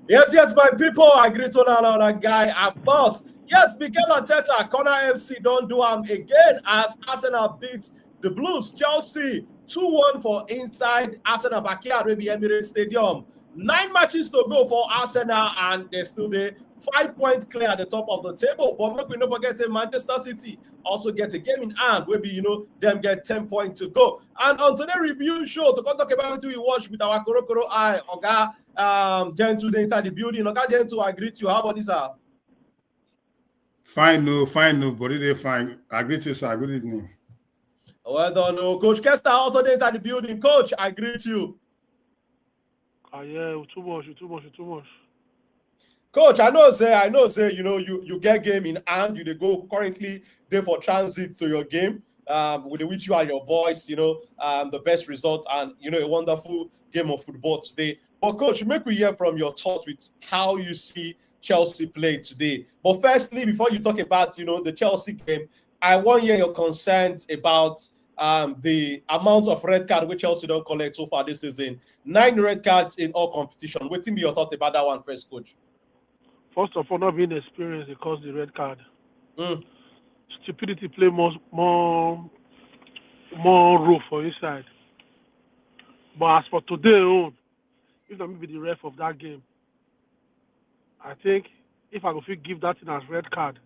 Yes, my people. I greet on that guy and boss. Yes, Mikel Arteta, Corner FC don't do him again as Arsenal beat the Blues. Chelsea 2-1 for inside Arsenal backyard, maybe Emirates Stadium. 9 matches to go for Arsenal, and they're still there. 5 points clear at the top of the table. But make we not forget Manchester City also get a game in hand. Maybe them get 10 points to go. And on today's review show, to talk about what we watch with our Koro eye, Oga Gentle inside the building. Oga Gentle, I greet you. How about this, sir? Fine, nobody they fine. I greet you, sir. Good evening. Well done, no. Coach Kester also inside the building. Coach, I greet you. Yeah, too much. Coach, I know, say, you get game in hand. You go currently there for transit to your game. With which you and your boys, the best result and a wonderful game of football today. But coach, make me hear from your thoughts with how you see Chelsea play today. But firstly, before you talk about the Chelsea game, I want to hear your concerns about the amount of red card which Chelsea don't collect so far this season. 9 red cards in all competition. What be your thought about that one first, coach? First of all, not being experienced because the red card. Stupidity play more role for inside. But as for today, if I be the ref of that game, I think if I go give that in as red card,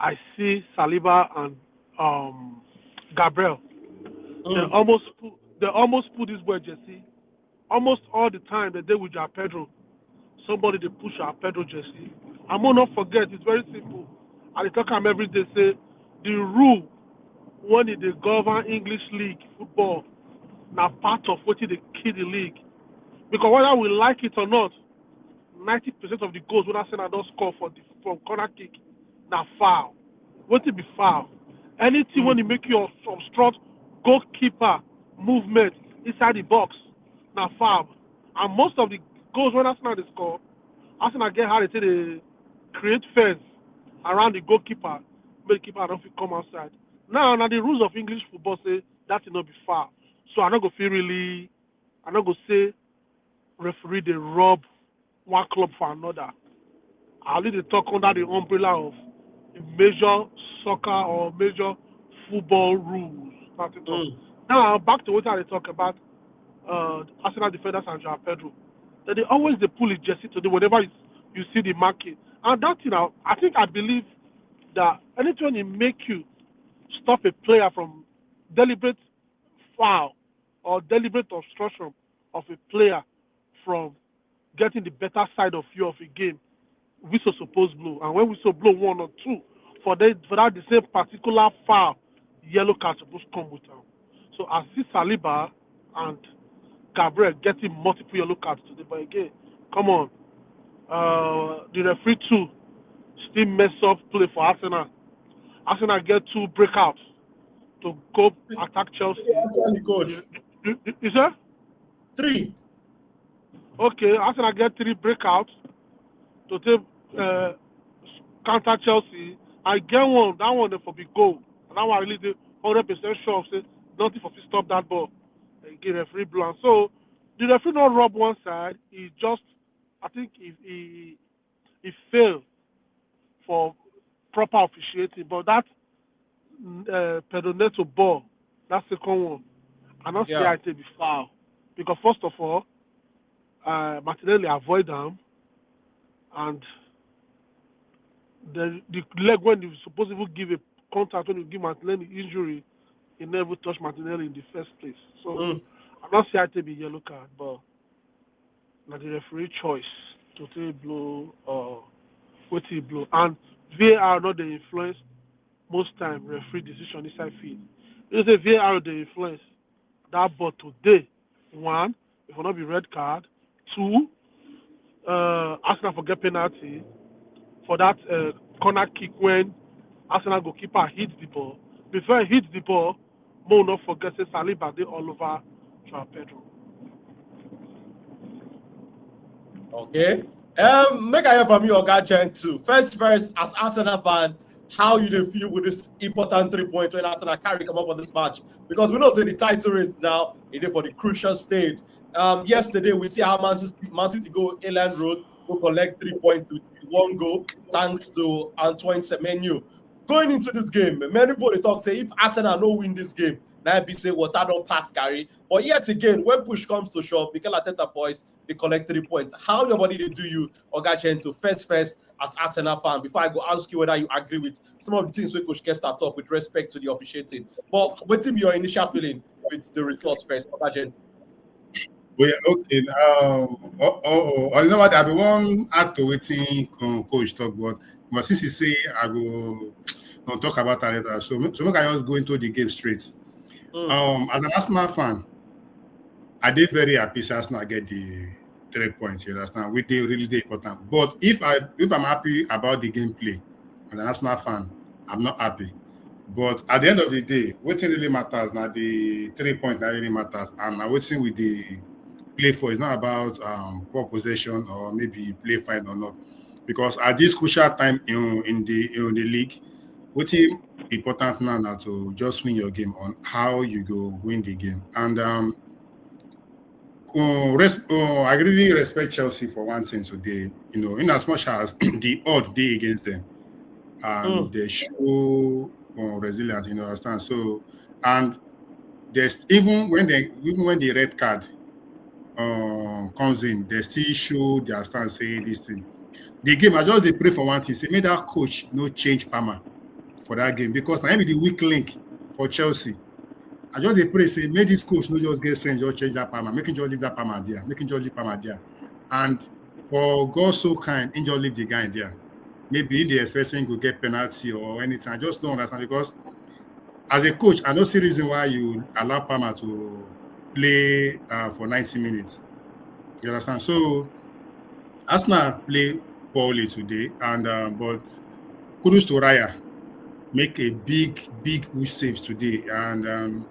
I see Saliba and Gabriel. They almost put this boy Jesse. Almost all the time they did with Pedro. Somebody they push Pedro Jesse. I will not forget. It's very simple. I talk them every day. Say the rule when they govern English league football now part of what they kill the league. Because whether we like it or not, 90% of the goals when Arsenal don't score from corner kick now foul. What it be foul? Anything when you make you obstruct goalkeeper movement inside the box now foul. And most of the goals when Arsenal they score, Arsenal get how they create fence around the goalkeeper, make the keeper don't come outside. Now the rules of English football say that will not be foul. So I'm not gonna say referee they rob one club for another. I'll leave the talk under the umbrella of major soccer or major football rules. Now back to what I talk about Arsenal defenders and João Pedro. That they always pull his jersey today whenever you see the marking. And that I believe that anytime it make you stop a player from deliberate foul or deliberate obstruction of a player from getting the better side of you of a game, whistle supposed blow. And when whistle blow 1 or 2, for that the same particular foul, yellow card supposed to come with them. So I see Saliba and Gabriel getting multiple yellow cards today. But again, come on. The referee too still mess up play for Arsenal. Arsenal get 2 breakouts to go attack Chelsea. Actually, coach. Is there? 3. Okay, Arsenal get 3 breakouts to take counter Chelsea. I get one. That one for big goal. And that one really did 100% sure of say nothing for to stop that ball. Again, referee blown. So the referee not rob one side. He just, I think, he failed for proper officiating. But that Pedro Neto ball, that second one, I not say I take the foul because first of all, Martinelli avoid them, and the leg when you supposed to give a contact when you give Martinelli injury, he never touched Martinelli in the first place. So I'm not saying I take the yellow card, but not the referee choice to take blow or what he blow. And VAR not the influence most time referee decision inside field. You say VAR the influence that, but today, 1, it will not be red card. 2, Arsenal forget penalty for that corner kick when Arsenal goalkeeper hits the ball. Before he hits the ball, Mo not forget say Saliba they all over João Pedro. Okay. Make I hear from you, Oga Gentle. First, as Arsenal fan, how you feel with this important 3 points when Arsenal carry come up on this match? Because we know that the title race now is for the crucial stage. Yesterday, we see how Man City go Elland Road, go collect 3 points with 1 goal, thanks to Antoine Semenyo. Going into this game, many people talk say if Arsenal no win this game, now be say water don't pass Gary. But yet again, when push comes to shove, Mikel Arteta boys, they collect 3 points. How your body they do you, Oga to first as Arsenal fan? Before I go ask you whether you agree with some of the things we Coach Kester talk with respect to the officiating. But what be your initial feeling with the results first, Oga? Well, okay. You know what? I be one add to waiting coach talk, but since he say I go talk about that later, so make I just go into the game straight. As an Arsenal fan, I did very happy so Arsenal get the 3 points. You understand? We did really important. But if I'm happy about the gameplay as an Arsenal fan, I'm not happy. But at the end of the day, what really matters now the 3 points that really matters, and now waiting with the play for. It's not about poor possession or maybe play fine or not, because at this crucial time in the league, what's important now to just win your game on how you go win the game. And I really respect Chelsea for one thing today. In as much as the odd day against them, and they show resilience. Understand? So, and there's even when the red card comes in, they still show their stance, say this thing. The game, I just pray for one thing, say make that coach no change Palmer for that game, because now be the weak link for Chelsea. I just pray, say make this coach no just get sent, just change that Palmer, make him just leave that Palmer there, and for God so kind, him just leave the guy there. Maybe the expecting could get penalty or anything. I just don't understand, because as a coach, I don't see reason why you allow Palmer to play for 90 minutes. You understand? So Arsenal play poorly today, and but kudos to Raya, make a big huge saves today, and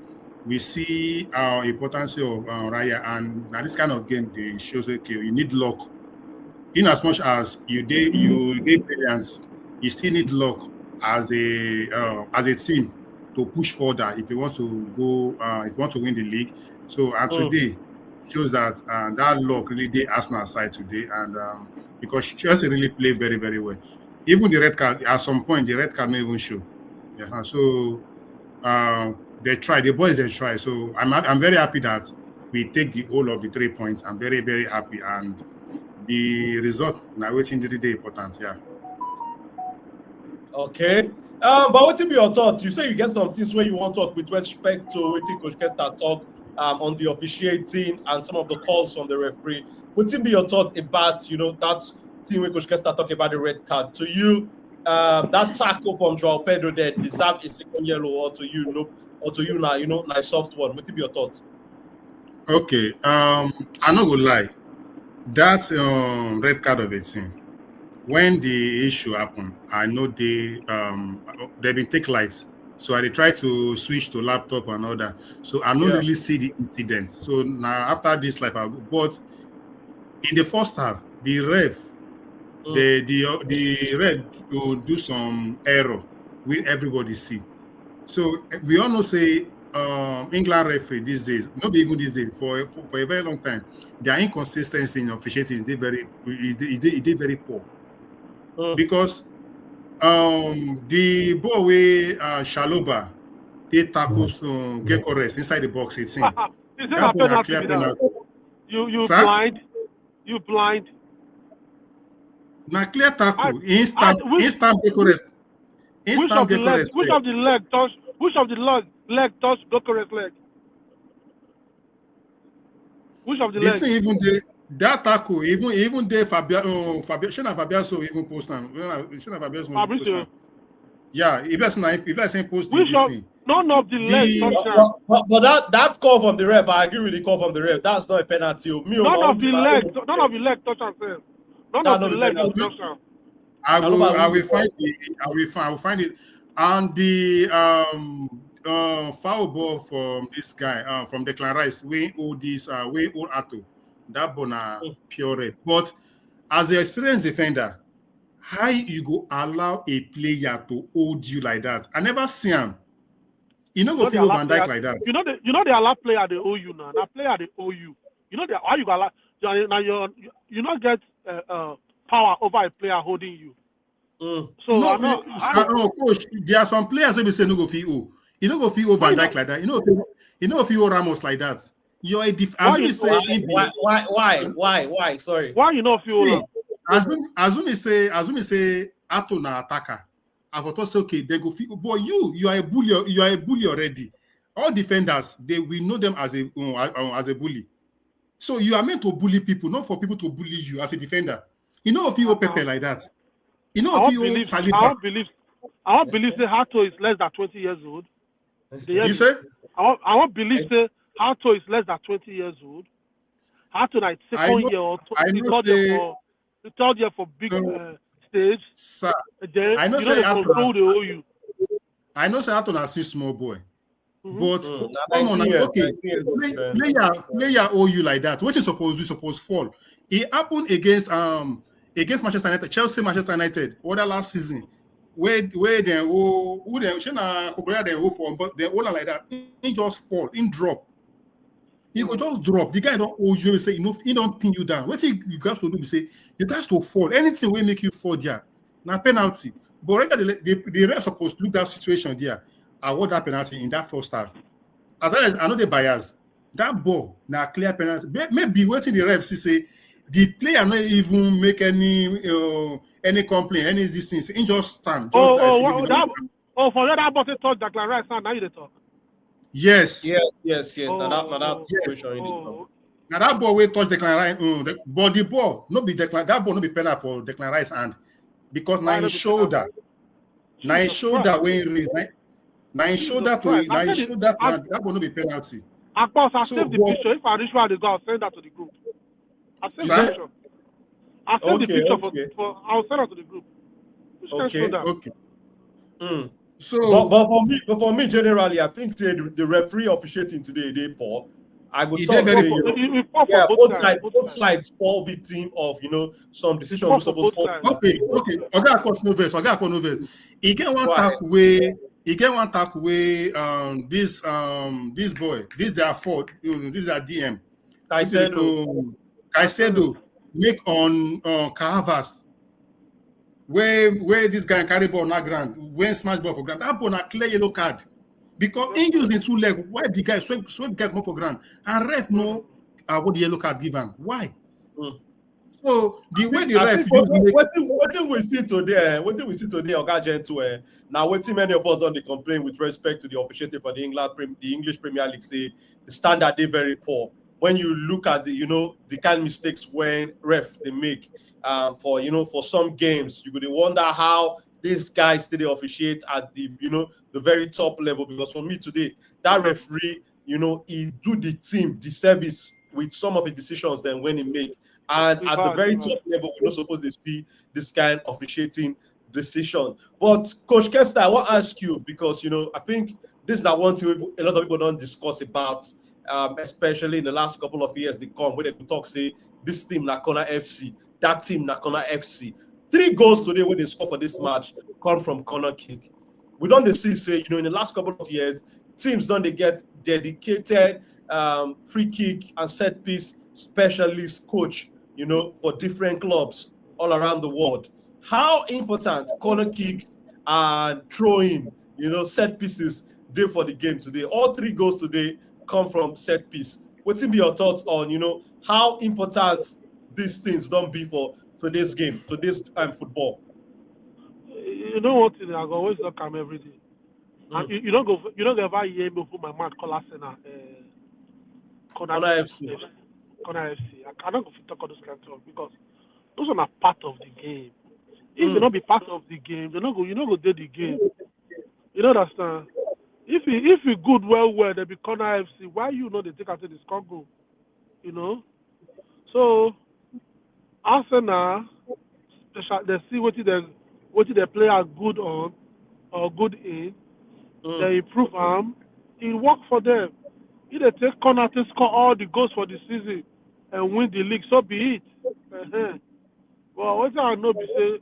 we see importance of Raya, and now this kind of game they shows okay, you need luck. In as much as you did brilliance, you still need luck as a team to push further if you want to go, if you want to win the league. So, and today shows that that luck really did Arsenal side today, and because Chelsea really played very, very well. Even the red card, at some point, the red card not even show. Yeah, so they try, the boys they try. So I'm very happy that we take the whole of the 3 points. I'm very, very happy, and the result now waiting the day important. Yeah. Okay. But what will be your thoughts? You say you get some things where you want to talk with respect to what Coach Kester talk on the officiating and some of the calls from the referee. What will be your thoughts about that thing where Coach Kester talk about the red card? To you, that tackle from João Pedro that deserved a second yellow, or to you, no, or to you now, nice soft one. What will be your thoughts? Okay. I'm not gonna lie. That red card of 18. When the issue happened, I know they've been take lights. So I try to switch to laptop and all that. So I don't really see the incident. So now after this life, I'll go. But in the first half, the ref, the ref will do some error with everybody see. So we all know say England referee these days, not even these days, for a very long time, their inconsistency in officiating is very poor. Because the ball where Saliba they tackles Gyökeres inside the box 18. Is it a penalty? You Sir? blind? You blind? Now clear tackle, instant Gyökeres. Which of the leg touch Gyökeres' leg? Which of the leg? Even that tackle, even there Fabio so even post now. Yeah, he doesn't post Which of none of the legs touch but that call from the ref, I agree with the call from the ref. That's not a penalty. None of the legs touch themselves. None of the legs touch them. I will find it. And the foul ball from this guy, from Declan Rice, way old Atto. That bona pure red. But as an experienced defender, how you go allow a player to hold you like that? I never see him. You know go feel Van Dijk like that. You know they allow player they owe you now. That player they owe you. You know that how you got you not get power over a player holding you. So No, coach, there are some players who be say no go fit O. You don't go fit O Van Dijk like that. You know fit O Ramos like that. You're a why? Sorry. Why you not feel? Assume he say Ato na attacker. I thought say okay, they go fit. But you are a bully. You are a bully already. All defenders, we know them as a bully. So you are meant to bully people, not for people to bully you as a defender. You know if you Pepe like that. You know if you Saliba. I don't believe say Hato is less than 20 years old. You say? I won't believe say Hato is less than 20 years old. Hato like second year or third year for big stage. Sir, then I know you know they control the OU. I know say Hato na still small boy. But come on, okay, player owe you like that. What you supposed fall? It happened against Manchester United, Chelsea, Manchester United, other last season, where they who they for, but they all like that. He just fall, in drop. He go just drop. The guy don't owe you. Say he don't pin you down. What you guys to do? You say you guys to fall. Anything will make you fall there. Now penalty. But the ref supposed to look that situation there. Award that penalty in that first half. As well as I know the bias, that ball now clear penalty. Maybe waiting the ref say the player not even make any complaint, any these things. He just stand. For that ball touch Declan Rice now you they talk. Yes. Now that situation. Now that ball will touch Declan Rice. But the ball no be Declan. That ball no be penalty for Declan Rice hand because now his shoulder. Now his shoulder when he raise. Now he showed that that will not be penalty. I saved the picture. If I reach where they go, I'll send that to the group. I'll send the picture. I'll send the picture I'll send that to the group. Okay. So, but for me, generally, I think the referee officiating today they poor. I would talk both sides fall victim of some decisions we supposed to. Okay. I got no verse. He get one tackle way. He get one tackle way. This boy, this their fault. This is a DM. Caicedo make on Cahavas. Where this guy carry ball na ground, when smash ball for ground, that ball na clear yellow card. Because he using two leg, why the guy sweep get more for ground? And ref know what the yellow card give him. Why? So the way the ref what we see today, Oga Gentle, now what many of us don't complain with respect to the officiating for the English Premier League, say the standard they very poor. When you look at the kind of mistakes when ref they make for some games, you could wonder how these guys still officiate at the very top level. Because for me today, that referee, he do the team the service with some of the decisions then when he make. And at the very top level, we're not supposed to see this kind of officiating decision. But Coach Kester, I want to ask you because I think this is that one thing a lot of people don't discuss about, especially in the last couple of years. They come where they talk say this team Nakona FC, that team Nakona FC. 3 goals today when they score for this match come from corner kick. We don't see say in the last couple of years, teams don't they get dedicated free kick and set piece specialist coach. For different clubs all around the world. How important corner kicks and throwing, set pieces did for the game today? All 3 goals today come from set piece. What's be your thoughts on, how important these things don't be for today's game, today's football? You know what? I always look at every day. And you don't ever hear me put my mouth call Arsenal. Corner FC. Corner FC. I don't go to talk on this kind of talk because those are not part of the game. If they not be part of the game, you're not go do the game. You understand? If you good well, they be corner FC. Why you know they take out the score goal? So Arsenal, they see what the player good on or good in. They improve them. It work for them. If they take corner to score all the goals for the season and win the league, so be it. Well, what I know be say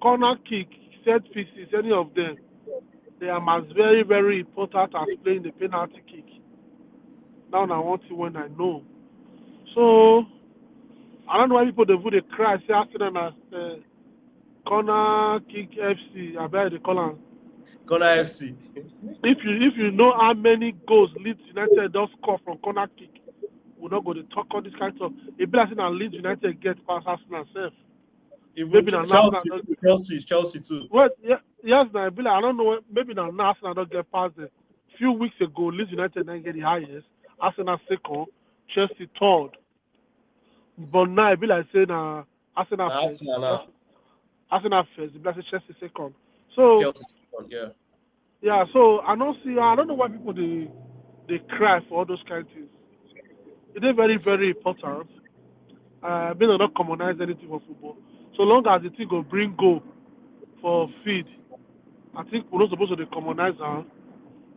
corner kick, set pieces, any of them, they are as very, very important as playing the penalty kick. Now I want to when I know. So I don't know why people they cry, say Arsenal as corner kick FC. I bet they call them. Corner FC. If you know how many goals Leeds United does score from corner kick, we're not going to talk all this kind of stuff. It be like saying Leeds United get past Arsenal self. Even Maybe now Chelsea too. Well, yeah, yes, now be like, I don't know. Maybe now Arsenal don't get past them. Few weeks ago, Leeds United didn't get the highest. Arsenal second, Chelsea third. But now it be like saying Arsenal first. Arsenal first. It be like Chelsea second. So Chelsea second, yeah. Yeah, so I don't know why people they cry for all those kind of things. It is very, very important. They not commonize anything for football. So long as the thing go bring goal for feed, I think we're not supposed to commonize them.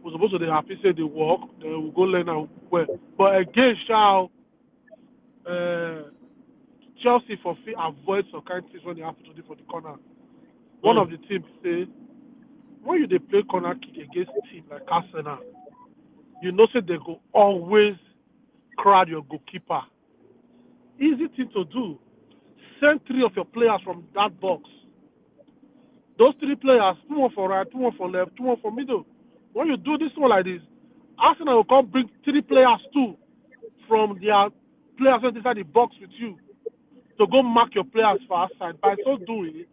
We're supposed to happy say they work, then we'll go learn how well. But again, Chelsea for fee avoid some kind of things when they happen to do for the corner. One of the teams say, when they play corner kick against team like Arsenal, you know say they go always crowd your goalkeeper. Easy thing to do. Send 3 of your players from that box. Those 3 players, 2 one for right, 2 one for left, 2 one for middle. When you do this one like this, Arsenal will come bring 3 players too from their players inside the box with you to go mark your players for outside. By so doing,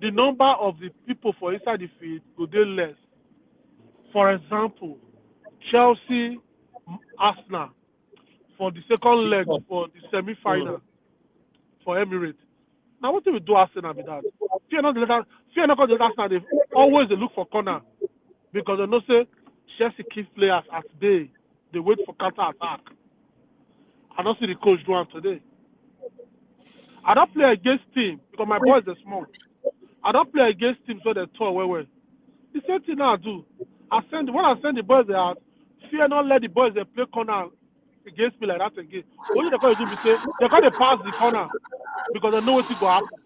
the number of the people for inside the field will be less. For example, Chelsea, Arsenal for the second leg for the semi-final for Emirates. Now what do we do Arsenal with that? Fear not the Arsenal, they always they look for corner because they know say Chelsea keep players as they wait for counter attack. I don't see the coach do it today. I don't play against team because my boys are small. I don't play against teams so they tall well. The same thing I do. When I send the boys out, fear not let the boys they play corner against me like that again. Only they're going to do is say they're going to pass the corner because they know what is going to happen.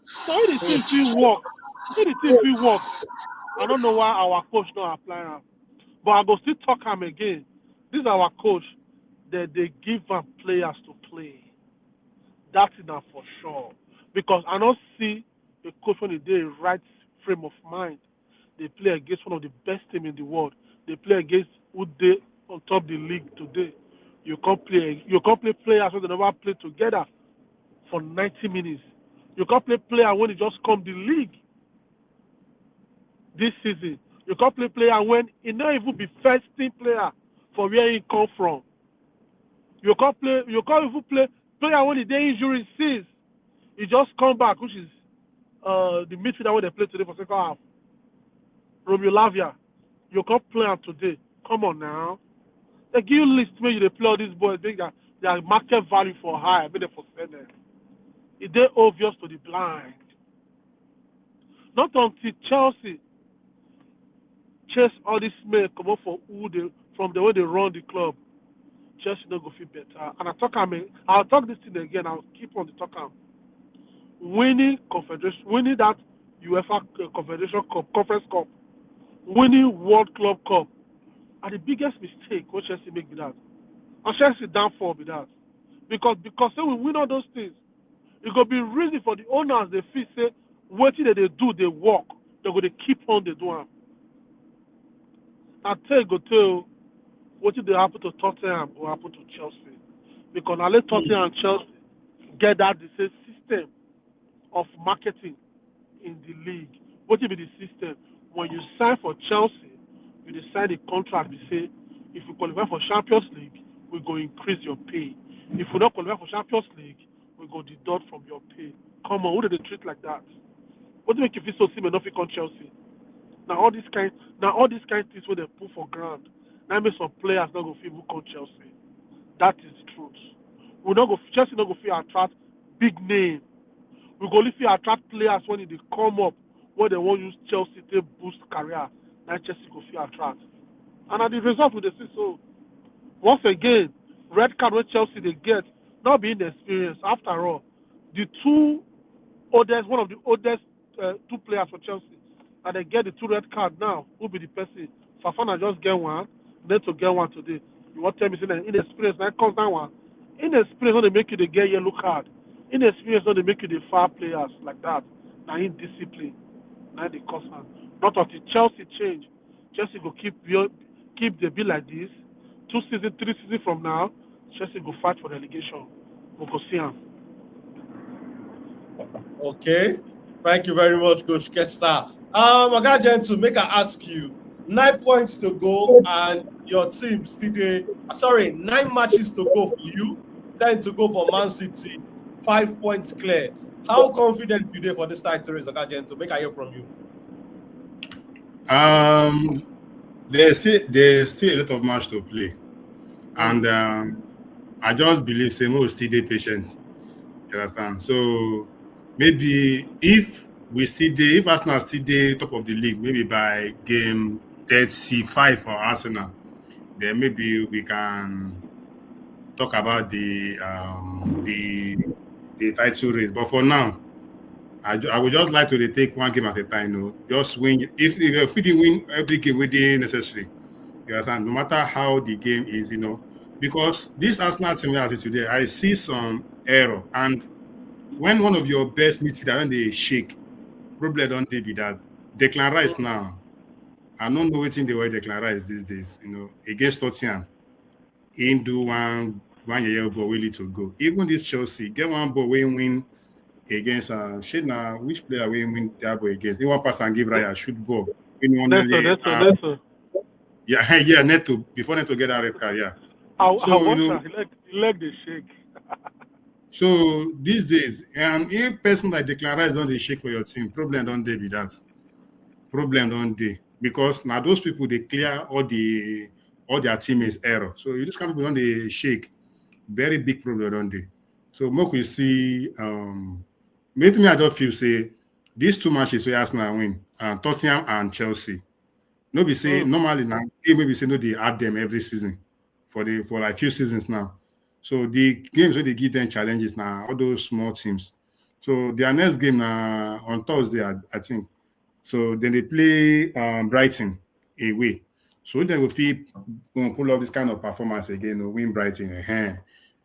So if the team feel work, I don't know why our coach not applying them. But I go still talk him again. This is our coach that they give them players to play. That's enough for sure. Because I don't see a coach when they right frame of mind. They play against one of the best teams in the world. They play against who they on top of the league today. You can't play players when they never play together for 90 minutes. You can't play player when he just come the league this season. You can't play player when he not even be first team player for where he come from. You can't even play player when he day injury cease. He just come back, which is the midfielder when they play today for second half. Romeo Lavia. You can't play him today. Come on now. They give you list where you play all these boys, they got their market value for high, maybe for selling. It's obvious to the blind. Not until Chelsea chase all this mail come up for from the way they run the club. Chelsea don't go feel better. And I'll talk this thing again. I'll keep on the talking. Winning that UEFA Confederation Cup, Conference Cup, winning World Club Cup are the biggest mistake what Chelsea make with that. And Chelsea downfall with that. Because when we win all those things, it could be reason for the owners they feel say what they do, they work. They're going to keep on they doing. I tell what did they happen to Tottenham will happen to Chelsea. Because now let Tottenham and Chelsea get that the same system of marketing in the league. What will be the system? When you sign for Chelsea, you sign the contract, you say, if you qualify for Champions League, we're going to increase your pay. If you don't qualify for Champions League, we go deduct from your pay. Come on, who do they treat like that? What do make you feel so similar enough on Chelsea? Now all these kind things where they put for ground. Now make some players not go feel who call Chelsea. That is the truth. Chelsea not go feel attract big name. We go only feel attract players when they come up where they want to use Chelsea to boost career. Now Chelsea go feel attract. And at the result we see so. Once again, red card when Chelsea they get not being experienced. After all, the one of the oldest 2 players for Chelsea, and they get the 2 red card now. Who be the person? Fafana just get one, Neto get one today. You want to tell me say inexperienced now comes that one? Inexperience not they make you they get yellow card. Inexperience not they make you the foul players like that. Now indiscipline. Now they cause harm. Not until Chelsea change. Chelsea go keep the bill like this. 2 seasons, 3 seasons from now, Chelsea go fight for relegation. We go see him. Okay. Thank you very much, Coach Kesta. Again, to make I ask you, 9 points to go, and your team still there. 9 matches to go for you, 10 to go for Man City, 5 points clear. How confident you there for this title race, again, to make I hear from you? There's still a lot of match to play, and I just believe same will still be patient. You understand? So maybe if Arsenal still there top of the league, maybe by game 35 for Arsenal, then maybe we can talk about the title race. But for now, I would just like to take one game at a time. Just win. If we didn't win every game, we didn't necessary. You understand? No matter how the game is, because this Arsenal team as it today, I see some error. And when one of your best midfielders when they shake, probably don't they be that Declan Rice now. I don't know what in the way Declan Rice these days. Against Tottenham, he do one year ball really to go. Even this Chelsea get one ball win. Against which player we win that ball against? He one pass and give Raya shoot ball. Neto. Yeah, Neto. Before Neto get that red card, yeah. He leg the shake. So these days, and if person like Declan Rice don't they shake for your team, problem don't they be that. Problem don't they? Because now those people they clear all their teammates error. So you just can't people don't they shake. Very big problem don't they? So more we see maybe I just feel say these 2 matches where Arsenal win, Tottenham and Chelsea. Nobody say normally now maybe say no they add them every season for like few seasons now. So the games where they give them challenges now, all those small teams. So their next game on Thursday, I think. So then they play Brighton away. So then we'll pull off this kind of performance again, win Brighton.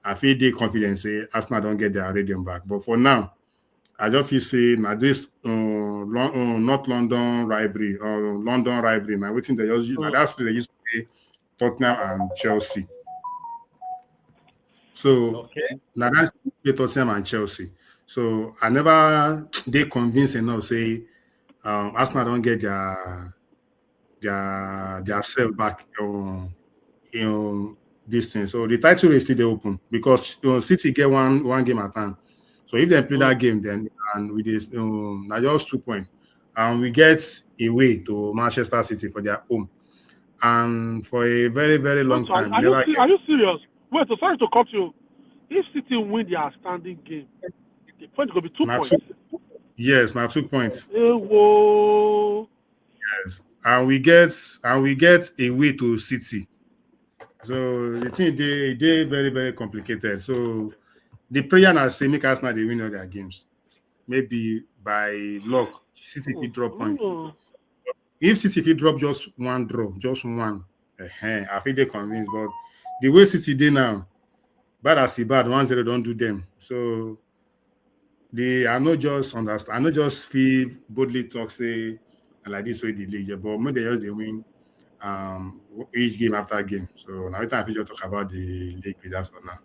I feel they confident say Arsenal don't get their radium back. But for now, I just feel say now this not London rivalry or London rivalry. Now waiting they just that's they used to play Tottenham and Chelsea. So now that's play Tottenham and Chelsea. So I never they convince enough say Arsenal don't get their self back this thing. So the title is still open because City get one game at time. So if they play that game, then and with this now just 2 points, and we get away to Manchester City for their home, and for a very very long time. Are you serious? Wait, so sorry to cut you. If City win their standing game, the point will be 2 points. Yes, now 2 points. Whoa. Yes, and we get away to City. So the thing they very very complicated. So the prayer now say make Arsenal they win all their games. Maybe by luck, City will drop points. If City will drop just one draw, just one, I feel they convinced. But the way City they now, bad as bad, 1-0 don't do them. So I not just understand. I not just feel boldly talk say like this way the league, but maybe they win. Each game after game. So now I just talk about the league with us for now.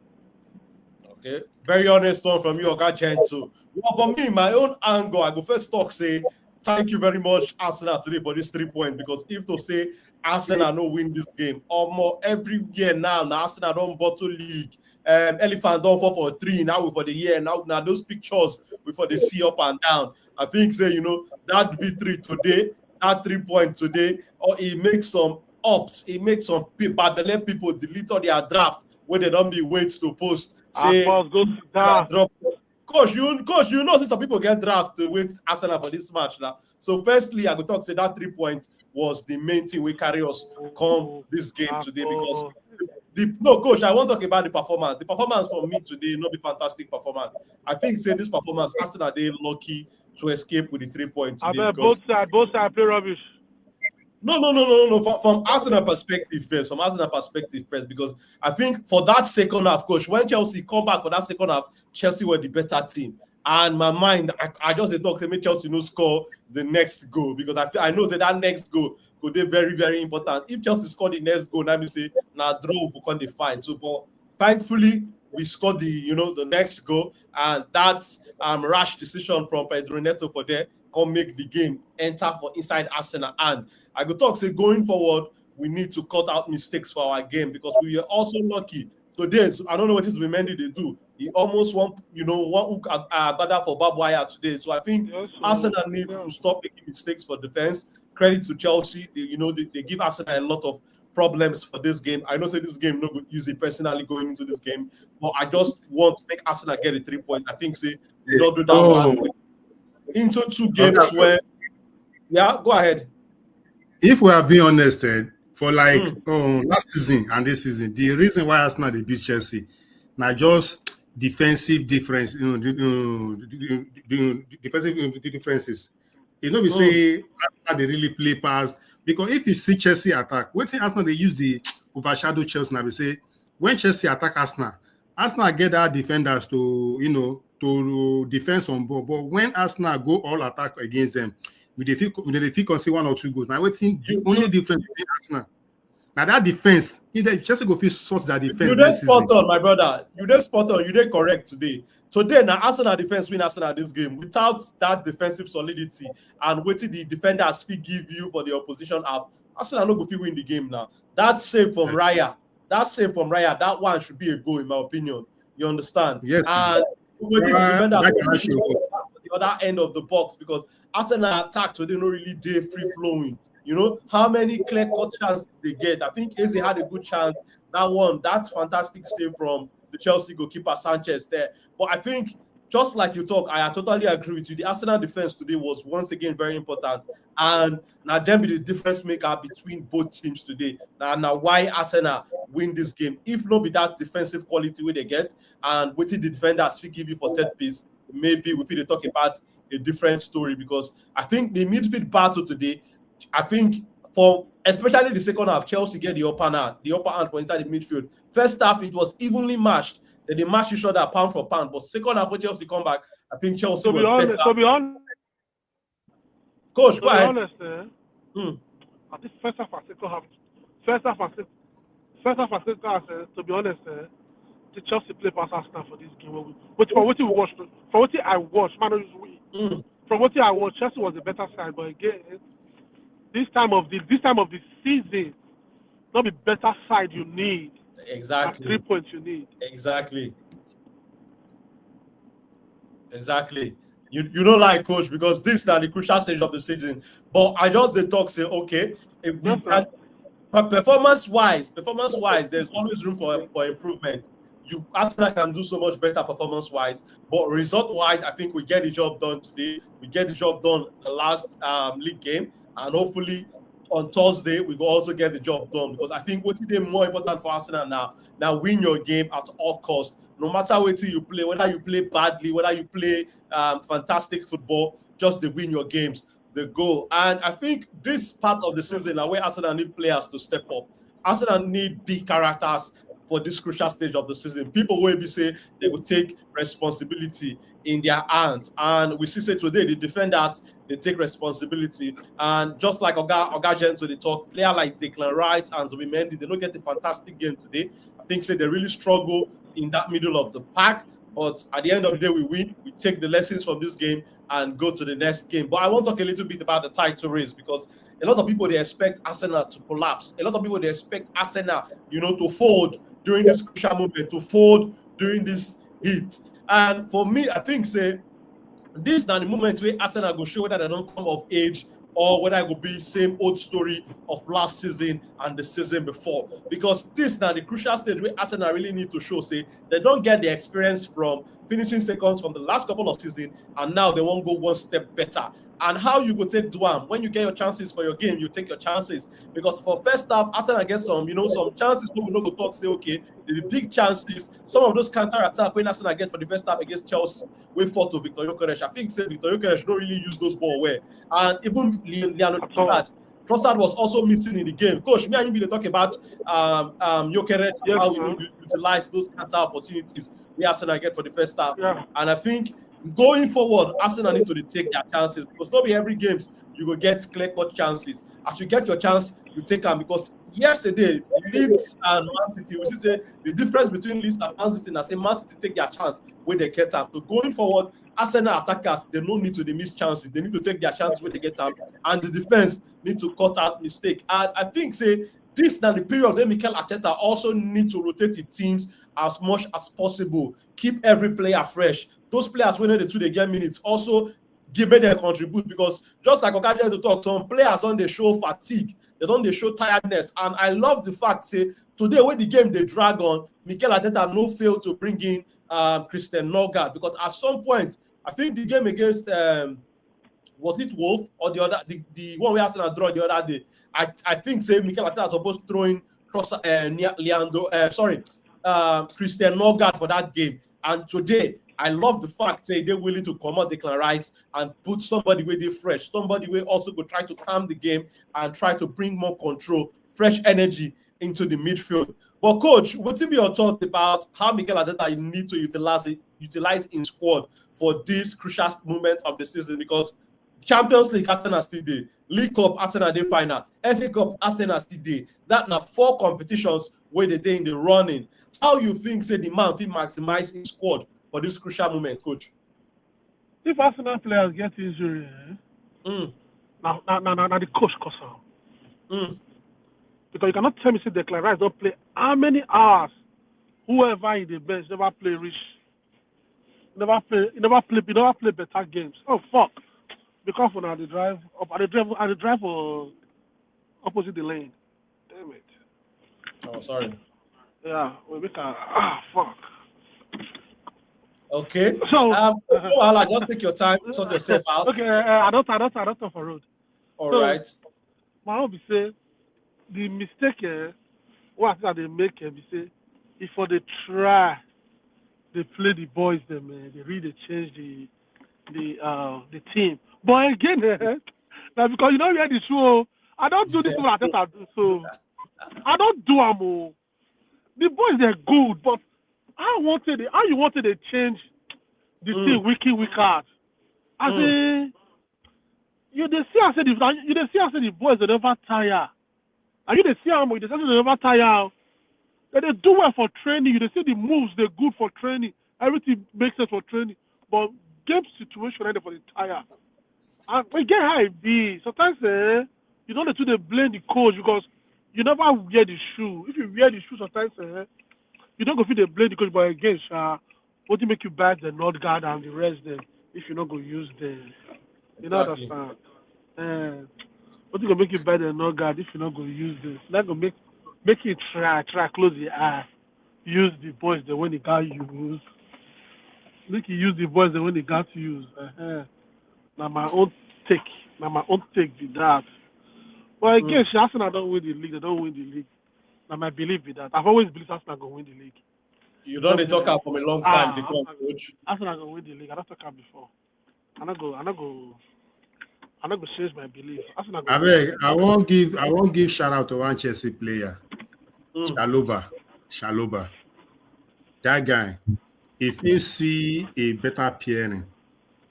Okay. Very honest one from you, Oga Gentle. Well, for me, my own angle, I go first talk say thank you very much, Arsenal, today for this 3 points. Because if to say Arsenal no win this game, or more every year now Arsenal don't bottle league. Elephant don't fall for 3 now for the year. Now those pictures before they see up and down. I think say that victory today, that 3 points today, or it makes some ups, it makes some people delete all their draft when they don't be wait to post. Say, drop. Coach, since some people get drafted with Arsenal for this match now. So firstly, I could talk say that 3 points was the main thing we carry us come this game today because Coach, I want to talk about the performance. The performance for me today, not be fantastic performance. I think say this performance, Arsenal they lucky to escape with the 3 points today. Both sides play rubbish. No. From Arsenal perspective first, because I think for that second half, coach, when Chelsea come back for that second half, Chelsea were the better team. And my mind, I just talk to me Chelsea no score the next goal because I know that next goal could be very, very important. If Chelsea score the next goal, let me say now draw for can define. So, but thankfully we scored the next goal, and that's rash decision from Pedro Neto for there can make the game enter for inside Arsenal. And I could talk say going forward, we need to cut out mistakes for our game because we are also lucky. Today, I don't know what is Mendy they do. He almost one hook better for barbed wire today. So I think Arsenal needs to stop making mistakes for defense. Credit to Chelsea. They give Arsenal a lot of problems for this game. I know say this game not good easy personally going into this game, but I just want to make Arsenal get the 3 points. I think say we don't do that one into 2 games where go ahead. If we are being honest, for last season and this season, the reason why Arsenal they beat Chelsea, not just defensive difference, defensive differences. You know, we say Arsenal they really play pass because if you see Chelsea attack, what thing Arsenal they use the overshadow Chelsea. Now we say when Chelsea attack Arsenal get our defenders to defense on ball. But when Arsenal go all attack against them, we dey fit concede 1 or 2 goals. Now wetin the only difference between Arsenal. Now that defense, either Chelsea go fit sort that defense. You dey spot on, my brother. You dey spot on. You dey correct today. Today, now Arsenal defense win Arsenal this game without that defensive solidity and waiting the defenders fit give you for the opposition half. Arsenal no go fit win the game now. That save from Raya, that one should be a goal in my opinion. You understand? Yes. And waiting the defenders the other end of the box because Arsenal attack today no really dey free flowing. You know how many clear-cut chances they get. I think Eze had a good chance. That fantastic save from the Chelsea goalkeeper Sanchez there. But I think, just like you talk, I totally agree with you. The Arsenal defense today was once again very important. And now them be the difference maker between both teams today. Now why Arsenal win this game. If not be that defensive quality where they get and waiting the defenders will give you for third piece, maybe we feel they talk about a different story because I think the midfield battle today, I think for especially the second half, Chelsea get the upper hand for inside the midfield. First half, it was evenly matched. Then they matched each other pound for pound. But second half, when Chelsea come back, I think Chelsea were better. To be honest, Coach, go ahead. I think first half and second half, to be honest, the Chelsea play past Arsenal for this game. But from what I watched, from what I watched, Chelsea was the better side. But again, this time of the season, not the better side you need. Exactly. 3 points you need. Exactly. You don't like coach because this is the crucial stage of the season. But I just the talk say okay, if we can, performance wise, there's always room for improvement. Arsenal can do so much better performance wise, but result wise, I think we get the job done today. We get the job done the last league game, and hopefully on Thursday we will also get the job done because I think what's more important for Arsenal now win your game at all costs. No matter what you play, whether you play badly, whether you play fantastic football, just to win your games, the goal. And I think this part of the season now where Arsenal need players to step up. Arsenal need big characters for this crucial stage of the season. People will be say they will take responsibility in their hands. And we see say today the defenders they take responsibility. And just like Oga Gento, they talk, player like Declan Rice and Zubimendi, they don't get a fantastic game today. I think say they really struggle in that middle of the pack. But at the end of the day, we win. We take the lessons from this game and go to the next game. But I want to talk a little bit about the title race because a lot of people they expect Arsenal to collapse. A lot of people they expect Arsenal, to fold during this crucial moment, to fold during this heat. And for me, I think say this is the moment where Arsenal go show whether they don't come of age or whether it will be same old story of last season and the season before. Because this is now the crucial stage where Arsenal really need to show, say, they don't get the experience from finishing seconds from the last couple of seasons, and now they won't go one step better. And how you go take Duam, when you get your chances for your game, you take your chances. Because for first half, Arsenal gets some chances where we don't go talk, say, okay, the big chances, some of those counter-attack when Arsenal get for the first half against Chelsea, we fought to Victor Gyökeres. I think say Victor Gyökeres don't really use those ball well. And even Leandro Trossard, Trossard was also missing in the game. Coach, me and you talk about Gyökeres, Yes, how we utilize those counter opportunities we Arsenal get for the first half. Yeah. And I think going forward, Arsenal need to take their chances because not every games you will get clear-cut chances. As you get your chance, you take them because yesterday, Leeds and Man City, we say the difference between Leeds and Man City, and I say Man City take their chance when they get them. So going forward, Arsenal attackers, they don't need to miss chances. They need to take their chances when they get them. And the defense need to cut out mistake. And I think, say, this now the period where Mikel Arteta also need to rotate the teams as much as possible. Keep every player fresh. Those players, when they get minutes, also give them contribute because just like Okadia to talk, some players don't they show fatigue, they don't they show tiredness. And I love the fact, say, today when the game they drag on, Mikel Arteta no fail to bring in Christian Norgard because at some point, I think the game against was it Wolf or the other the one we Arsenal draw the other day. I think say Mikel Arteta supposed to throw in Christian Norgard for that game. And today, I love the fact say they're willing to come out, Declan Rice, and put somebody with it fresh. Somebody will also go try to calm the game and try to bring more control, fresh energy into the midfield. But coach, what will be your thoughts about how Mikel Arteta need to utilize in squad for this crucial moment of the season? Because Champions League Arsenal still there, League Cup Arsenal dey final, FA Cup Arsenal still there. That now 4 competitions where they dey in the running. How you think say the man fit maximize his squad for this crucial moment, coach? If Arsenal players get injury, now the coach cause am. Because you cannot tell me say Declan Rice don't play how many hours. Whoever in the bench never play never play better games. Oh fuck! Because when I drive up, I drive opposite the lane. Damn it. Oh, sorry. Yeah, we make fuck. Okay. So just take your time, sort yourself out. Okay, I don't for road. All right. My own be say the mistake what they make be say if for they try they play the boys them they really change the team. But again, now because you know we had the show, I don't do this what I do, so I don't do them. The boys they're good, but how you wanted to change the thing week in, week out. I say you see I said the boys they never tire. And you see how much they never tire. They do well for training. You see the moves they're good for training. Everything makes sense for training. But game situation for the tire. And we get how it be. Sometimes you don't need to blame the coach because you never wear the shoe. If you wear the shoe, sometimes you don't go feel the blame the coach. But again, what do make you bad the North Guard and the rest then if you not go use them? You know Exactly. understand? What do make you bad the North Guard if you not go use this? Not go make you try close the eye, use the boys the when they got use. Make you use the boys the when they got to use. Now my own take be that. Well, again, Arsenal don't win the league. They don't win the league. Now my belief be that. I've always believed Arsenal going to win the league. You don't talk out from a long time, the coach. Arsenal going to win the league. I don't talk out before. I not go change my belief. Arsenal I beg, I won't give shout out to one Chelsea player. Saliba. That guy, if you see a better pairing,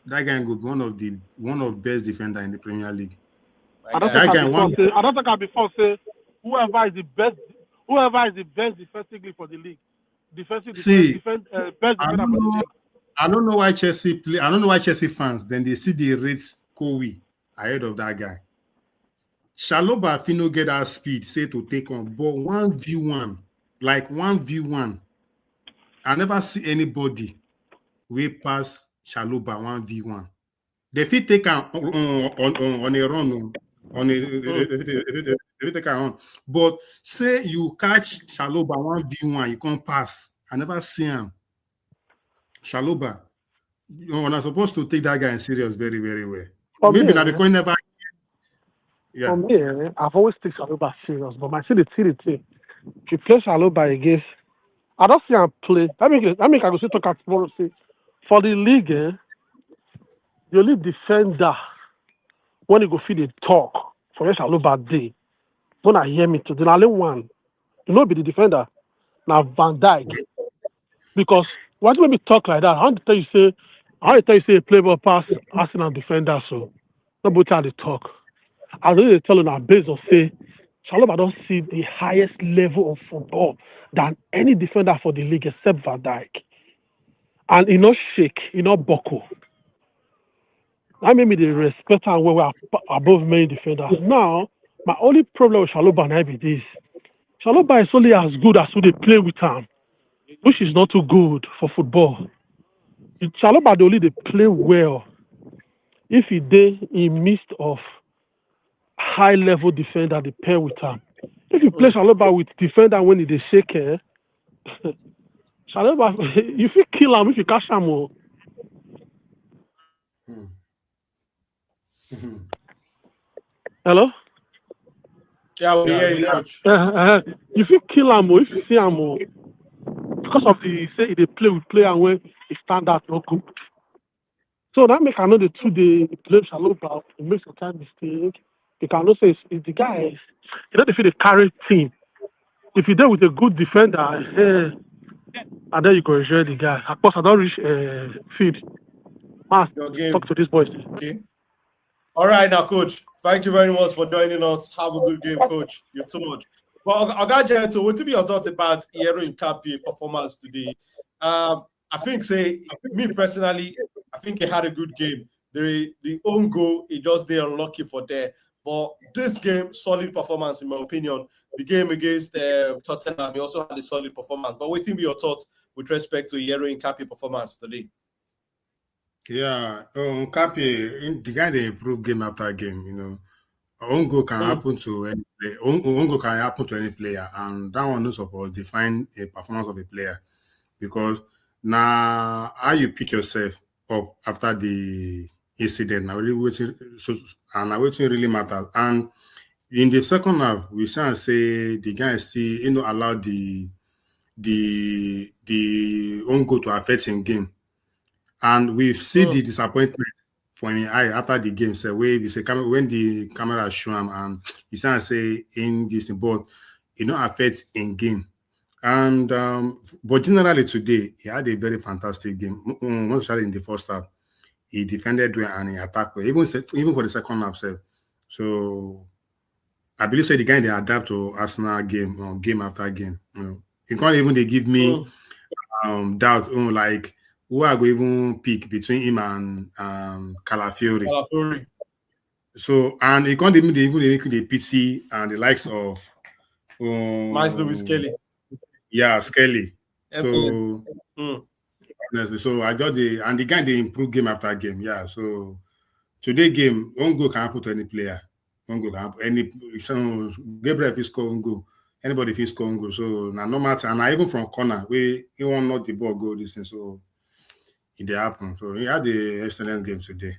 that guy will be one of best defender in the Premier League. I don't think I before say whoever is the best defensively for the league. Best defender for the league. I don't know why Chelsea fans then they see the rates Kowi ahead of that guy. Saliba if no get that speed, say to take on, but 1v1, like 1v1. I never see anybody way past Saliba 1v1. They fit take on a run on a take on. But say you catch Saliba 1v1, you can't pass. I never see him. Saliba, when I'm supposed to take that guy in serious very, very well. Maybe now the coin never. Yeah. For me, I've always taken Saliba serious, but I see the thing. If you play Saliba against, I don't see him play. I mean, I go see talk at tomorrow. Say for the league, the only defender when you go feed the talk for a Saliba day. When I hear me today, only one, you know, be the defender. Now Van Dijk, because why do you make me talk like that? I want to tell you say play ball pass Arsenal defender, so nobody how they talk. I really tell you now based on say Saliba don't see the highest level of football than any defender for the league except Van Dijk. And he not shake, he not buckle. That made me the respect and where we are above many defenders. Now, my only problem with Saliba now be this. Saliba is only as good as who they play with him, which is not too good for football. Saliba they only they play well if he dey in midst of high level defender they pair with him. If you play Saliba with defender when he dey shake, Saliba you fit kill him if you catch him. Hello? Yeah, we hear you, coach. You fit kill him if you see him because of the say they play with player when he stand out not good. So that make I know the 2 day play Saliba, he makes a kind mistake. You cannot say it's the guy. You know if they carry team. If you there with a good defender, and then you go enjoy the guy. Of course, I don't reach feed. Talk to these boys. Okay. All right, now, coach. Thank you very much for joining us. Have a good game, coach. You're too much. Well, Oga, what to be your thoughts about Hiero Hincapié performance today? I think, me personally, I think he had a good game. The own goal, he just there unlucky for there. But this game, solid performance in my opinion. The game against Tottenham, he also had a solid performance. But what will be your thoughts with respect to Hiero Hincapié performance today? Yeah, Hincapié, the guy they improve game after game, you know. Own goal can happen to any player. Own goal can happen to any player, and that one also will define a performance of a player. Because now how you pick yourself up after the incident, now really waiting, waiting really matters. And in the second half, we say the guy still allow the own goal to affect him game. And we see the disappointment from his eye after the game. So we say when the camera show him and he say in this ball, it don't affect in game. And but generally today he had a very fantastic game. Especially in the first half, he defended well and he attacked well. Even for the second half, so I believe the guy they adapt to Arsenal game game after game. You know, he can't even they give me doubt like. Who are going to even pick between him and Calafiori. So, and he can't even make the PC and the likes of Miles Skelly. Yeah, Skelly. So, honestly, so I got the guy they improve game after game. Yeah, so today game, one goal can happen to any player. One goal can happen. So Gabriel if score one goal. Anybody if score one goal. So now no matter, and even from corner, he won't not the ball go this thing. So it happened. So he had the excellent game today.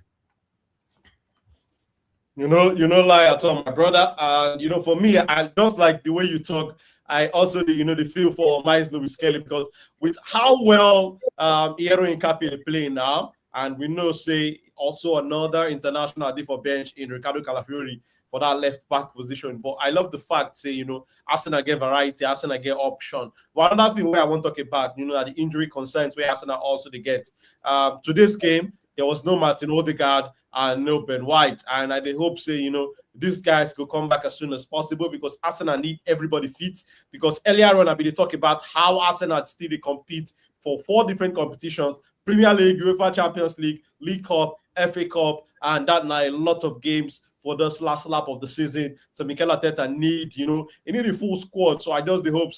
You know, like I told my brother, and for me, I just like the way you talk. I also, the feel for Miles Skelly because with how well Hiero Hincapié playing now, and we know, also another international at for bench in Ricardo Calafiori for that left back position. But I love the fact, Arsenal get variety, Arsenal get option. One other thing where I want to talk about, are the injury concerns where Arsenal also they get. Today's game, there was no Martin Odegaard and no Ben White. And I hope, these guys could come back as soon as possible because Arsenal need everybody fit. Because earlier on, I've been talking about how Arsenal still compete for 4 different competitions: Premier League, UEFA Champions League, League Cup, FA Cup, and that now a lot of games for this last lap of the season. So Mikel Arteta need, he need a full squad. So I just hope,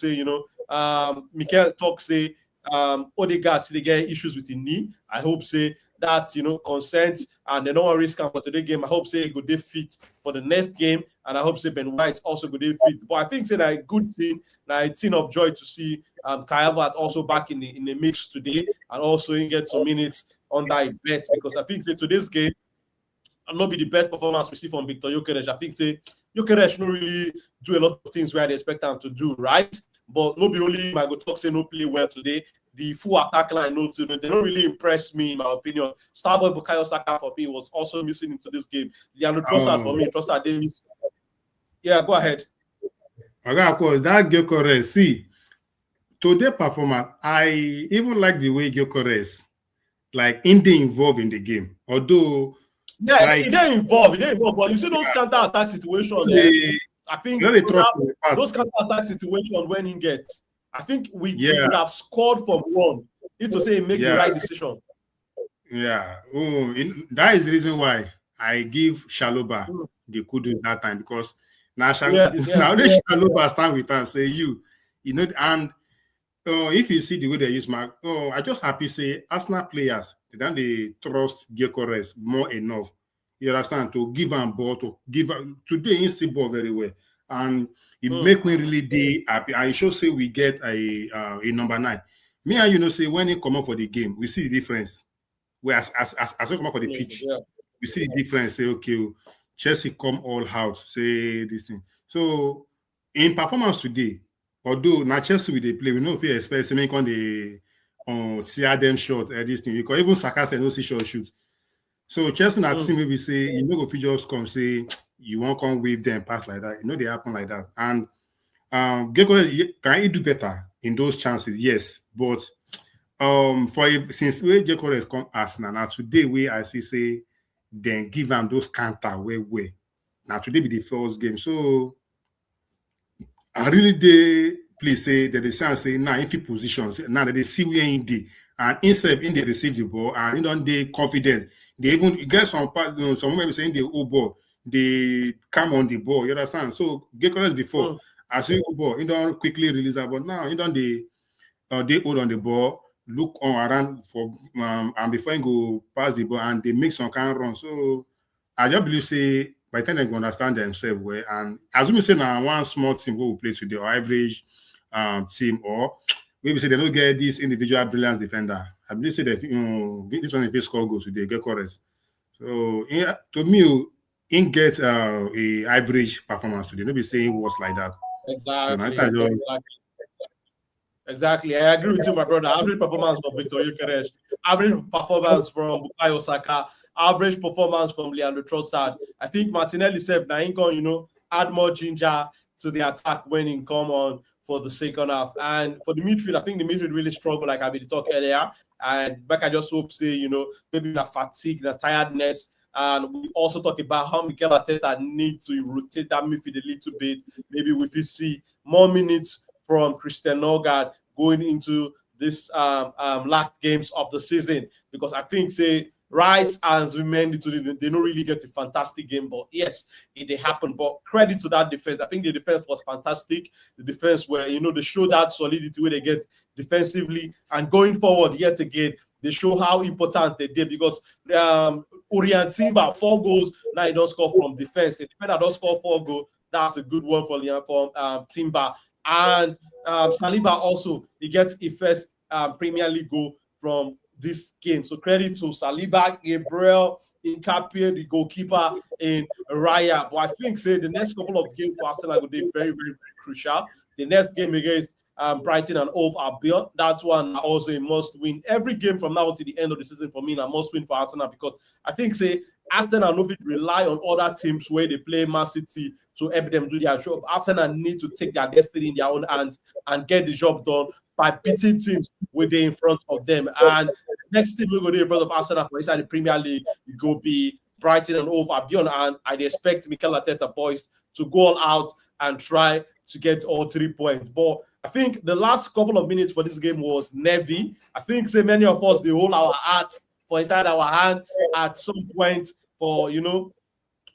Mikel talk, Odegaard they get issues with his knee. I hope, that, consent and they don't want to risk him for today's game. I hope, he could be fit for the next game. And I hope, Ben White also could be fit. But I think, that a good thing, a thing of joy to see Kai Havertz also back in the mix today. And also he get some minutes on that bet because I think, today's game, and not be the best performance we see from Victor Gyökeres. I think Gyökeres no really do a lot of things where they expect him to do, right? But no be only I go talk no play well today. The full attack line, they don't really impress me in my opinion. Starboy Bukayo Saka for me was also missing into this game. Leandro Trossard for me, Trossard Davis Yeah, go ahead. Okay, of course, that Gyökeres. See, today performance, I even like the way Gyökeres, like, involved in the game. Although, Yeah, like, it didn't involve. But you see those counter attack situations. they, I think they trust in the past. those counter attack situations when he gets, I think we Yeah, could have scored from one. It's to say make the yeah, right decision. yeah. Oh, that is the reason why I give Saliba the kudos that time, because now Yeah. nowadays Saliba stand with us, say you know, and if you see the way they use Mark, I just happy say Arsenal players they trust Gyökeres more enough. You understand, to give him ball, to give today he see ball very well, and it make me really dey happy. I should say we get a number 9. Me and you say when he come up for the game, we see the difference. Whereas as we come up for the pitch, we see the difference. Say okay, Chelsea come all out. Say this thing. So in performance today, although na Chelsea we dey play, we no fit expect say make on the tear them short this thing, because even Saka say no see short shoot. So Chelsea na team wey be say you no go fit just come say you wan come wave them pass like that. You know they happen like that. And Gyökeres, can he do better in those chances? Yes, but since wey Gyökeres come Arsenal, now today wey I say then give am those counter where now today be the first game. So I really dey please say that they say now in fit positions now that they see where in dey, and instead in they receive the ball and don't they confident. They even get some part, some women saying they hold ball, they come on the ball. You understand? So Gyökeres before as he hold ball, he don't quickly release that, but now he don't they hold on the ball, look on around for and before he go pass the ball, and they make some kind of run. So I just believe say by the time they go understand themselves well, and assuming say now one small team who will play today or average team, or maybe say they don't get this individual brilliant defender, I believe say that this one if they score goals today, Gyökeres. So to me, he get a average performance today. Nobody saying it was like that. Exactly. I agree with you, my brother. Average performance from Victor Gyökeres, average performance from Bukayo Saka, average performance from Leandro Trossard. I think Martinelli said now he can, add more ginger to the attack when he come on for the second half. And for the midfield, I think the midfield really struggled, like I been talking earlier. And back I just hope say, maybe the fatigue, the tiredness. And we also talk about how Mikel Arteta needs to rotate that midfield a little bit. Maybe we will see more minutes from Christian Norgard going into this last games of the season, because I think say Rice and Zubimendi they don't really get a fantastic game, but yes, it happened. But credit to that defense. I think the defense was fantastic. The defense where they show that solidity where they get defensively, and going forward yet again they show how important they did, because Jurrien Timber 4 goals now he don't score from defense. If defender don't score 4 goals, that's a good one for Timber. And Saliba also, he gets a first Premier League goal from this game. So credit to Saliba, Gabriel, Hincapié, the goalkeeper in Raya. But I think say the next couple of games for Arsenal will be very, very, very crucial. The next game against Brighton and Hove Albion, that one also a must win. Every game from now to the end of the season for me, a must win for Arsenal, because I think say Arsenal no fit rely on other teams where they play Man City to help them do their job. Arsenal need to take their destiny in their own hands and get the job done by beating teams with they in front of them. And next team we go in front of Arsenal for inside the Premier League, it go be Brighton and Hove Albion, and I'd expect Mikel Arteta boys to go all out and try to get all 3 points. But I think the last couple of minutes for this game was nervy. I think so many of us they hold our hearts for inside our hand at some point for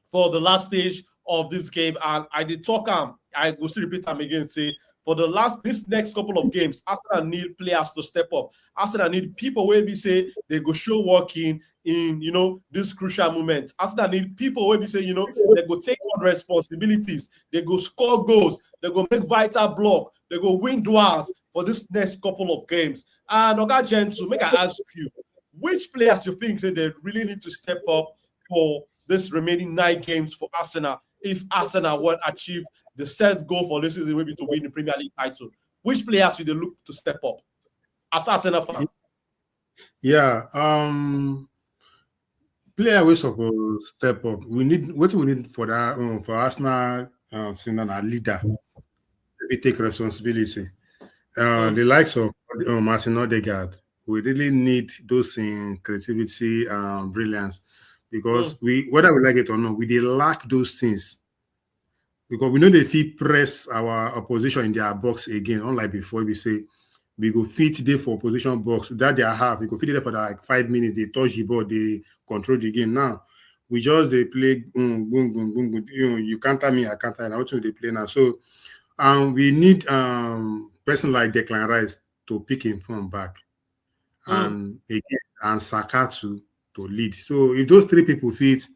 for the last stage of this game. And I did talk I go to repeat them again, say for this next couple of games, Arsenal need players to step up. Arsenal need people where we say they go show working in this crucial moment. Arsenal need people where we say they go take on responsibilities, they go score goals, they go make vital block, they go win duels for this next couple of games. And Oga Gentle, make I ask you, which players you think say they really need to step up for this remaining 9 games for Arsenal if Arsenal will achieve the set goal for this season, maybe to win the Premier League title? Which players will they look to step up as Arsenal fan? Yeah, player we suppose step up. We need what we need for that for Arsenal a leader. We take responsibility. The likes of Martin Odegaard, we really need those in creativity, brilliance, because whether we like it or not, we lack those things. Because we know they fit press our opposition in their box again, unlike before. We say we go fit there for opposition box that they have. We go fit there for like 5 minutes. They touch the ball, they control the game. Now we just they play boom, boom, boom, boom, boom. You counter me, I counter, and how to they play now. So we need person like Declan Rice to pick him from back, and again, and Saka to lead. So if those three people fit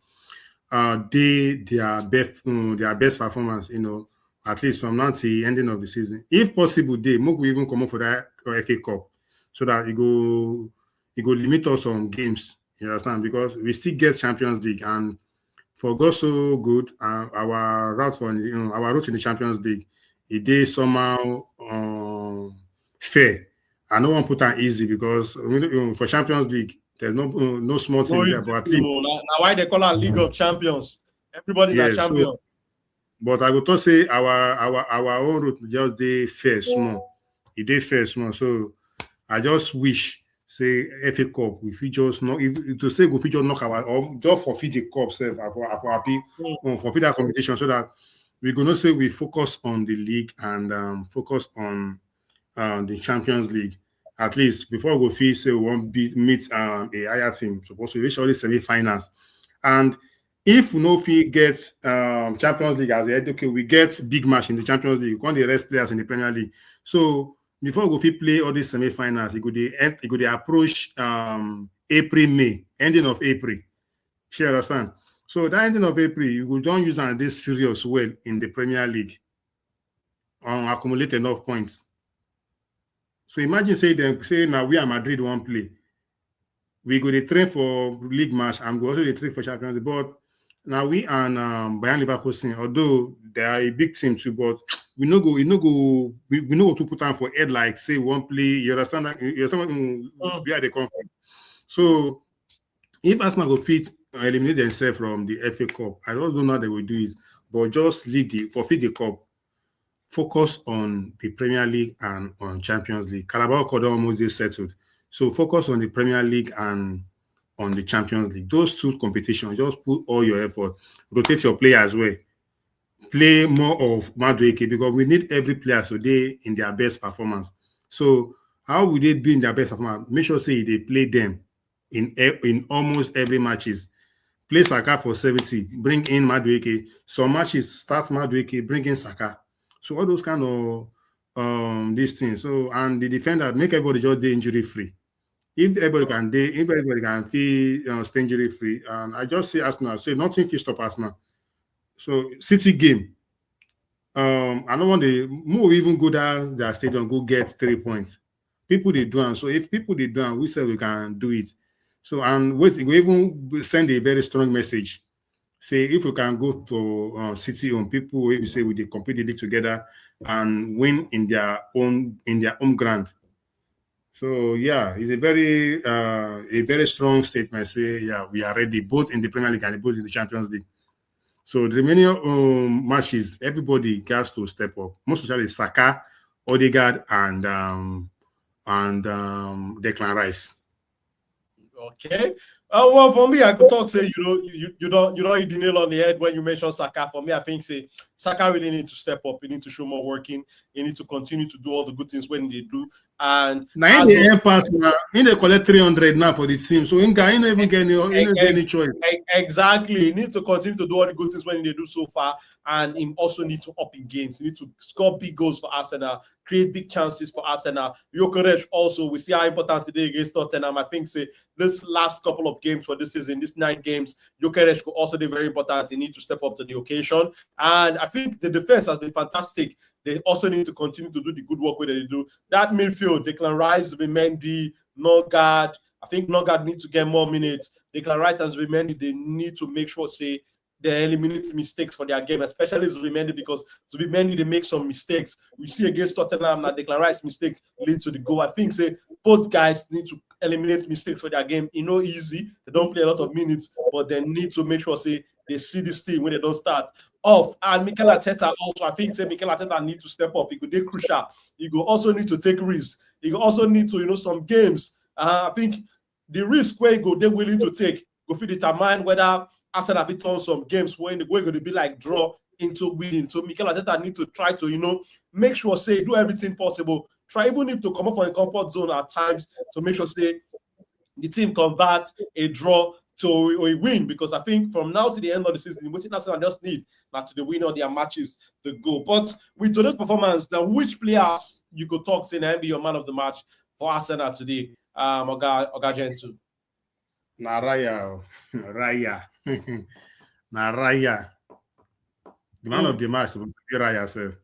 their best performance, at least from now to the ending of the season. If possible, they will even come up for that FA Cup, so that it go limit us on games. You understand? Because we still get Champions League, and for God so good, our route in the Champions League, it is somehow fair. I don't want to put that easy, because for Champions League, there's no small thing there, but at least now why they call it League of Champions? Everybody is champion. So, but I would say our own route just dey fair small. It dey fair small. So I just wish, say, FA Cup, if we just not, if to say we just knock our, or just forfeit the cup, self, forfeit that competition, so that we're gonna say we focus on the league and focus on the Champions League. At least before we feel say we won't meet a higher team, supposed to reach all the semi-finals. And if we know we get Champions League as the okay, we get big match in the Champions League, one of the rest players in the Premier League. So before we play all these semi-finals, it could approach April, May, ending of April. You understand? So that ending of April, you don't use this serious well in the Premier League, accumulate enough points. So imagine say now we are Madrid one play. We go to train for league match and go also to train for Champions League. But now we and Bayern Leverkusen, although they are a big team too, but we know to put on for head like say one play. You understand that? You understand where they come from. So if Arsenal go fit eliminate themselves from the FA Cup, I don't know how they will do it, but just forfeit the cup. Focus on the Premier League and on Champions League. Carabao Cup almost is settled. So focus on the Premier League and on the Champions League. Those two competitions, just put all your effort. Rotate your players as well. Play more of Madueke, because we need every player today in their best performance. So how would they be in their best performance? Make sure say they play them in almost every matches. Play Saka for 70. Bring in Madueke. Some matches start Madueke, bring in Saka. So all those kind of these things. So and the defender make everybody just stay injury free. If everybody can feel stay injury free, and I just say Arsenal, say nothing can stop Arsenal. So City game, I don't want the more even go down their stadium, go get 3 points. People they do it. So if people they do it, we say we can do it. So and we even send a very strong message. Say if we can go to City on people, we say we compete the league together and win in their home ground. So yeah, it's a very strong statement. Say yeah, we are ready both in the Premier League and both in the Champions League. So the remaining matches, everybody has to step up. Most especially Saka, Odegaard, and Declan Rice. Okay. Well, for me, I could talk say you don't hit the nail on the head when you mention Saka. For me, I think say Saka really need to step up. He need to show more working. He need to continue to do all the good things when they do. And now in the end pass now, they collect 300 now for the team. So he don't even get any choice. Exactly. He needs to continue to do all the good things when they do so far. And he also need to up in games. He need to score big goals for Arsenal, create big chances for Arsenal. Gyökeres also, we see how important today against Tottenham. I think say this last couple of games for this season, these 9 games, Gyökeres could also be very important. He needs to step up to the occasion. And I think the defense has been fantastic. They also need to continue to do the good work where they do. That midfield, Declan Rice, Zubimendi, Norgard. I think Norgard needs to get more minutes. Declan Rice and Zubimendi, they need to make sure, say, they eliminate mistakes for their game, especially Zubimendi, because Zubimendi, they make some mistakes. We see against Tottenham that Declan Rice mistake leads to the goal. I think, say, both guys need to eliminate mistakes for their game. It's not easy. They don't play a lot of minutes, but they need to make sure, say, they see this team when they don't start off. And Mikel Arteta also, I think, say Mikel Arteta need to step up. He could be crucial. He could also need to take risks. He could also need to, some games. I think the risk where they're willing to take go fit determine whether Arsenal have turn some games when the going to be like draw into winning. So Mikel Arteta need to try to, make sure, say, do everything possible. Try even if to come up from a comfort zone at times to make sure, say, the team convert a draw to a win, because I think from now to the end of the season, what Arsenal just need to the win of their matches to go. But with today's performance, now which players you could talk to and be your man of the match for Arsenal today? Oga Gentile. Na Raya. Na Raya. The man of the match will be Raya, sir.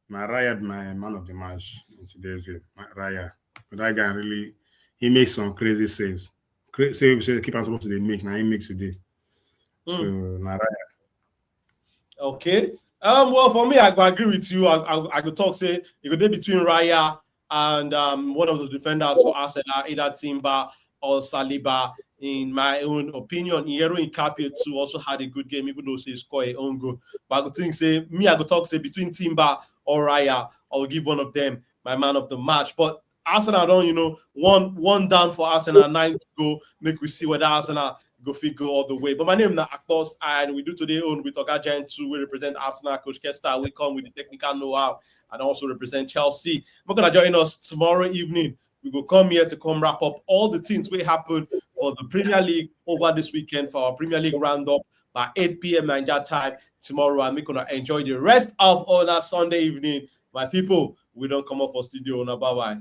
Na Raya, my man of the match in today's game. Raya. But that guy really, he makes some crazy saves. Saves the keeper supposed to make. Now he makes today. So na Raya. Okay. Well, for me, I agree with you. I could talk, say, it could be between Raya and one of the defenders for Arsenal, either Timber or Saliba. In my own opinion, Hiero Hincapié too also had a good game, even though he scored a own goal. But I could think, say, I could talk, say, between Timber or Raya, I'll give one of them my man of the match. But Arsenal don't, one down for Arsenal, 9 to go. Make we see whether Arsenal go all the way. But my name is Akpos, and we do today own with Oga Gentile. We represent Arsenal. Coach Kesta, we come with the technical know-how and also represent Chelsea. We're going to join us tomorrow evening. We will come here to come wrap up all the things we happened for the Premier League over this weekend for our Premier League roundup by 8 p.m. Nigeria time tomorrow. And we're going to enjoy the rest of our Sunday evening. My people, we don't come up for studio. Bye-bye.